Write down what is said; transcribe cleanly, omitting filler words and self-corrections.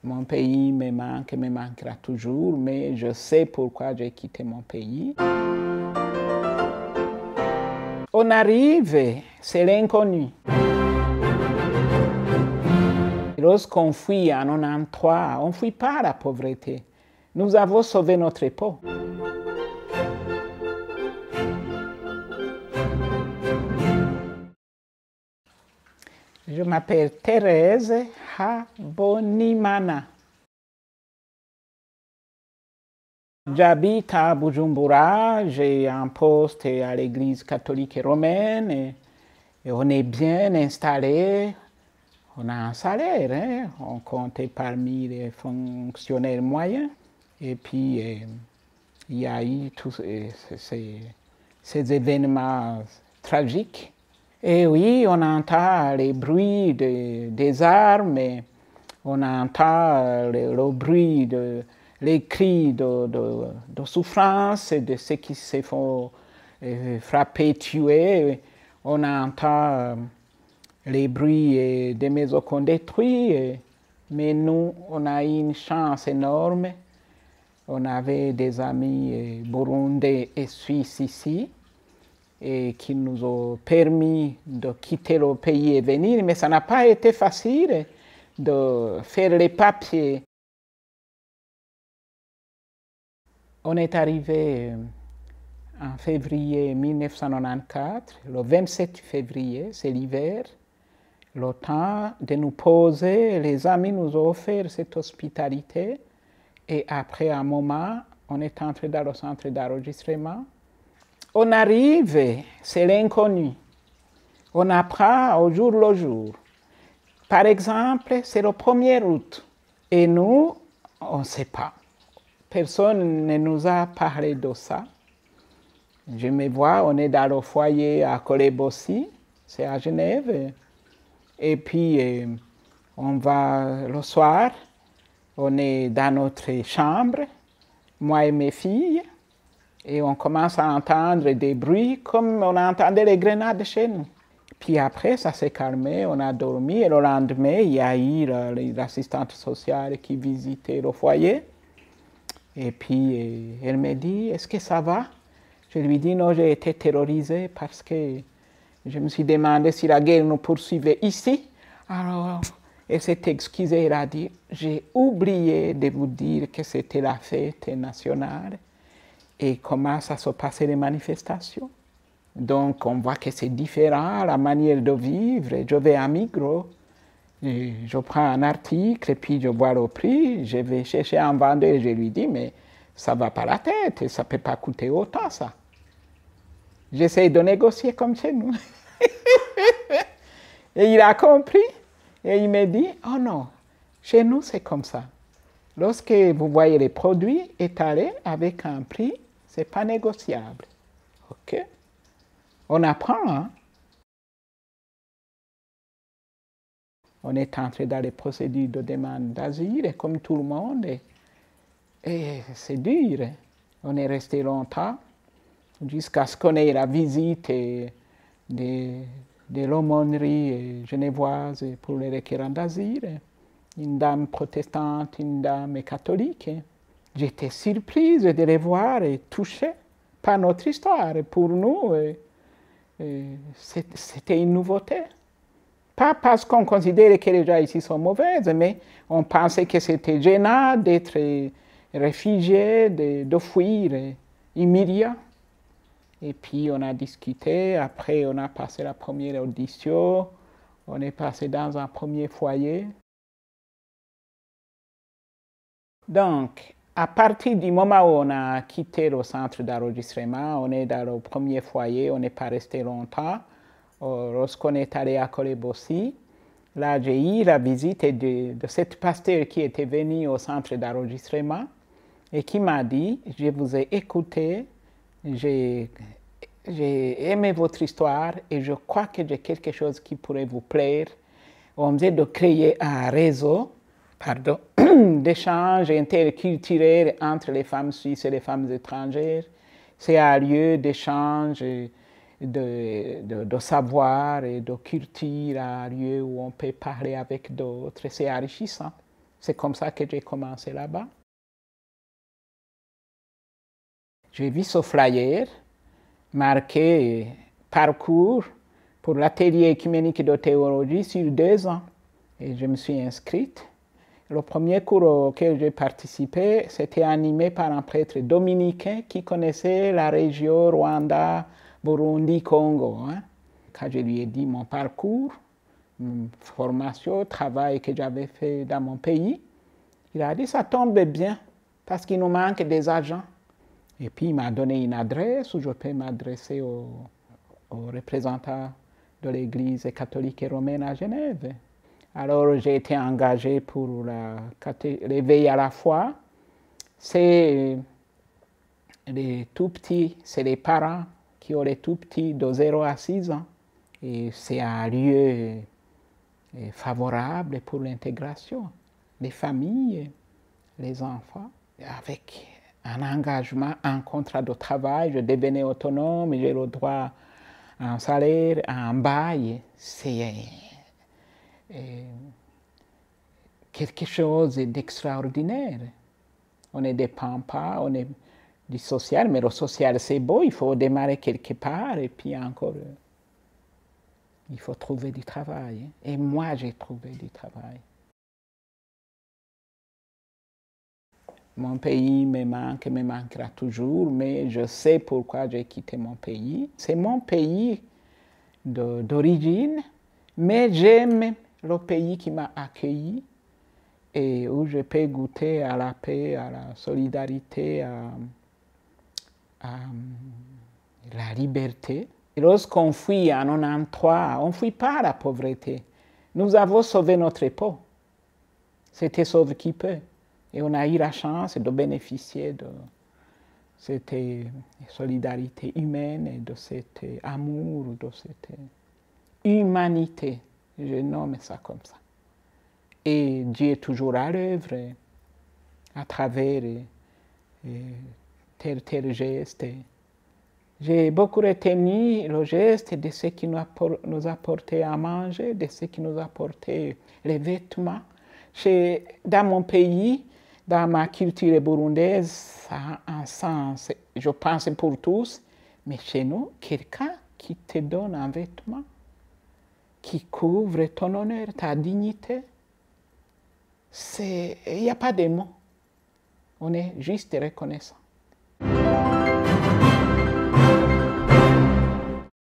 Mon pays me manque et me manquera toujours, mais je sais pourquoi j'ai quitté mon pays. On arrive, c'est l'inconnu. Lorsqu'on fuit en 93, on ne fuit pas la pauvreté. Nous avons sauvé notre peau. Je m'appelle Thérèse Habonimana. J'habite à Bujumbura, j'ai un poste à l'église catholique romaine et on est bien installé. On a un salaire, hein? On compte parmi les fonctionnaires moyens. Et puis, il y a eu tous ces événements tragiques. Et oui, on entend les bruits des armes, on entend le bruit, les cris de souffrance de ceux qui se font frapper, tuer. On entend les bruits des maisons qu'on détruit. Mais nous, on a eu une chance énorme. On avait des amis burundais et suisses ici et qui nous ont permis de quitter le pays et venir, mais ça n'a pas été facile de faire les papiers. On est arrivé en février 1994, le 27 février, c'est l'hiver. Le temps de nous poser, les amis nous ont offert cette hospitalité et après un moment, on est entré dans le centre d'enregistrement. On arrive, c'est l'inconnu. On apprend au jour le jour. Par exemple, c'est le 1er août. Et nous, on ne sait pas. Personne ne nous a parlé de ça. Je me vois, on est dans le foyer à Kolebossi, c'est à Genève. Et puis, on va le soir, on est dans notre chambre, moi et mes filles. Et on commence à entendre des bruits comme on entendait les grenades chez nous. Puis après, ça s'est calmé, on a dormi. Et le lendemain, il y a eu l'assistante sociale qui visitait le foyer. Et puis, elle me dit, est-ce que ça va? Je lui dis, non, j'ai été terrorisée parce que je me suis demandé si la guerre nous poursuivait ici. Alors, elle s'est excusée, elle a dit, j'ai oublié de vous dire que c'était la fête nationale. Et comment ça se passait les manifestations. Donc on voit que c'est différent, la manière de vivre. Je vais à Migros, je prends un article, et puis je vois le prix, je vais chercher un vendeur et je lui dis, mais ça ne va pas la tête, ça ne peut pas coûter autant ça. J'essaie de négocier comme chez nous. Et il a compris, et il me dit, oh non, chez nous c'est comme ça. Lorsque vous voyez les produits étalés avec un prix, ce n'est pas négociable. OK? On apprend, hein? On est entré dans les procédures de demande d'asile, comme tout le monde, et c'est dur. On est resté longtemps, jusqu'à ce qu'on ait la visite de l'aumônerie genevoise pour les requérants d'asile. Une dame protestante, une dame catholique. J'étais surprise de les voir et touchée par notre histoire. Pour nous, c'était une nouveauté. Pas parce qu'on considérait que les gens ici sont mauvaises, mais on pensait que c'était gênant d'être réfugié, de fuir, humiliant. Et puis on a discuté, après on a passé la première audition, on est passé dans un premier foyer. Donc, à partir du moment où on a quitté le centre d'enregistrement, on est dans le premier foyer, on n'est pas resté longtemps. Lorsqu'on est allé à Kolebossi, là j'ai eu la visite de cette pasteur qui était venu au centre d'enregistrement et qui m'a dit, je vous ai écouté, j'ai aimé votre histoire et je crois que j'ai quelque chose qui pourrait vous plaire. On vient de créer un réseau d'échanges interculturels entre les femmes suisses et les femmes étrangères. C'est un lieu d'échange, de savoir et de culture, un lieu où on peut parler avec d'autres. C'est enrichissant. C'est comme ça que j'ai commencé là-bas. J'ai vu ce flyer marqué parcours pour l'atelier œcuménique de théologie sur 2 ans. Et je me suis inscrite. Le premier cours auquel j'ai participé, c'était animé par un prêtre dominicain qui connaissait la région Rwanda, Burundi, Congo. Quand je lui ai dit mon parcours, formation, travail que j'avais fait dans mon pays, il a dit ça tombe bien parce qu'il nous manque des agents. Et puis il m'a donné une adresse où je peux m'adresser aux représentants de l'Église catholique et romaine à Genève. Alors j'ai été engagé pour l'éveil à la foi. C'est les tout petits, c'est les parents qui ont les tout petits de 0 à 6 ans. Et c'est un lieu favorable pour l'intégration des familles, les enfants, avec un engagement, un contrat de travail. Je devenais autonome, j'ai le droit à un salaire, à un bail. C'est quelque chose d'extraordinaire. On ne dépend pas, on est du social, mais le social c'est beau, il faut démarrer quelque part et puis encore, il faut trouver du travail. Et moi, j'ai trouvé du travail. Mon pays me manquera toujours, mais je sais pourquoi j'ai quitté mon pays. C'est mon pays d'origine, mais j'aime le pays qui m'a accueilli et où je peux goûter à la paix, à la solidarité, à la liberté. Et lorsqu'on fuit en 93, on ne fuit pas la pauvreté. Nous avons sauvé notre peau. C'était sauve qui peut. Et on a eu la chance de bénéficier de cette solidarité humaine et de cet amour, de cette humanité. Je nomme ça comme ça. Et Dieu est toujours à l'œuvre à travers tel geste. J'ai beaucoup retenu le geste de ceux qui nous apportaient à manger, de ceux qui nous apportaient les vêtements. Dans mon pays, dans ma culture burundaise, ça a un sens, je pense pour tous, mais chez nous, quelqu'un qui te donne un vêtement, qui couvre ton honneur, ta dignité, il n'y a pas de mots. On est juste reconnaissant.